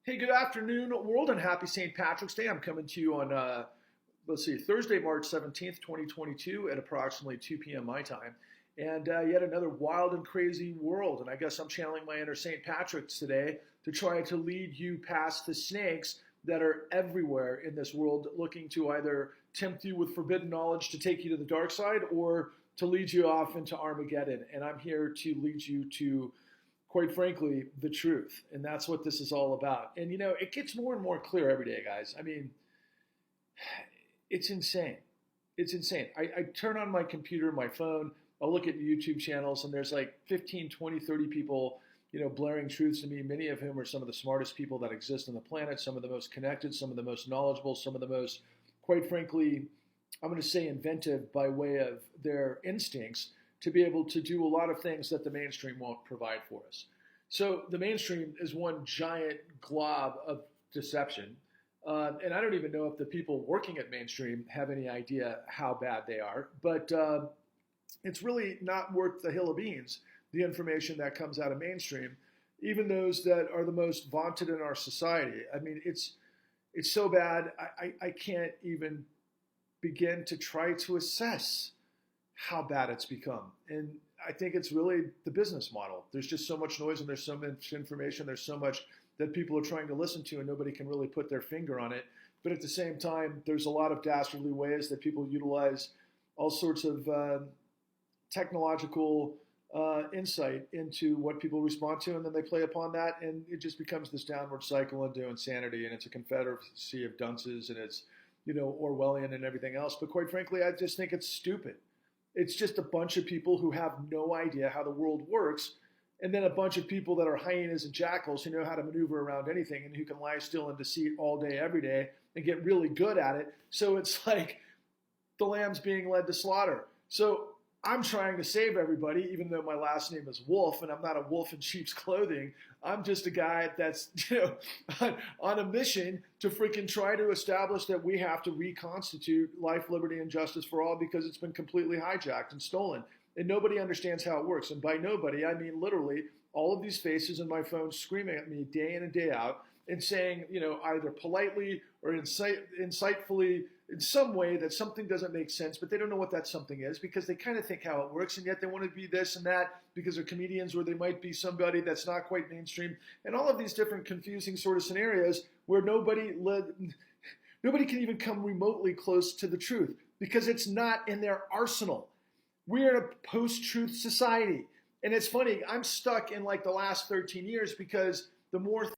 Hey, good afternoon, world, and happy St. Patrick's Day. I'm coming to you on, Thursday, March 17th, 2022 at approximately 2 p.m. my time. And yet another wild and crazy world. And I guess I'm channeling my inner St. Patrick's today to try to lead you past the snakes that are everywhere in this world, looking to either tempt you with forbidden knowledge to take you to the dark side or to lead you off into Armageddon. And I'm here to lead you to, quite frankly, the truth. And that's what this is all about. And it gets more and more clear every day, guys. I mean, it's insane. It's insane. I turn on my computer, my phone, I'll look at YouTube channels, and there's like 15, 20, 30 people, blaring truths to me, many of whom are some of the smartest people that exist on the planet, some of the most connected, some of the most knowledgeable, some of the most, quite frankly, I'm going to say inventive by way of their instincts to be able to do a lot of things that the mainstream won't provide for us. So the mainstream is one giant glob of deception. And I don't even know if the people working at mainstream have any idea how bad they are. But it's really not worth the hill of beans, the information that comes out of mainstream, even those that are the most vaunted in our society. I mean, it's so bad, I can't even begin to try to assess how bad it's become. And I think it's really the business model. There's just so much noise and there's so much information. There's so much that people are trying to listen to and nobody can really put their finger on it. But at the same time, there's a lot of dastardly ways that people utilize all sorts of technological insight into what people respond to, and then they play upon that, and it just becomes this downward cycle into insanity, and it's a confederacy of dunces, and it's Orwellian and everything else. But quite frankly, I just think it's stupid. It's just a bunch of people who have no idea how the world works, and then a bunch of people that are hyenas and jackals who know how to maneuver around anything and who can lie still in deceit all day, every day, and get really good at it. So it's like the lambs being led to slaughter. So I'm trying to save everybody, even though my last name is Wolf, and I'm not a wolf in sheep's clothing. I'm just a guy that's on a mission to freaking try to establish that we have to reconstitute life, liberty, and justice for all because it's been completely hijacked and stolen. And nobody understands how it works. And by nobody, I mean literally all of these faces in my phone screaming at me day in and day out and saying, either politely or insightfully in some way that something doesn't make sense, but they don't know what that something is because they kind of think how it works, and yet they want to be this and that because they're comedians, or they might be somebody that's not quite mainstream, and all of these different confusing sort of scenarios where nobody can even come remotely close to the truth because it's not in their arsenal. We're in a post-truth society. And it's funny, I'm stuck in like the last 13 years because the more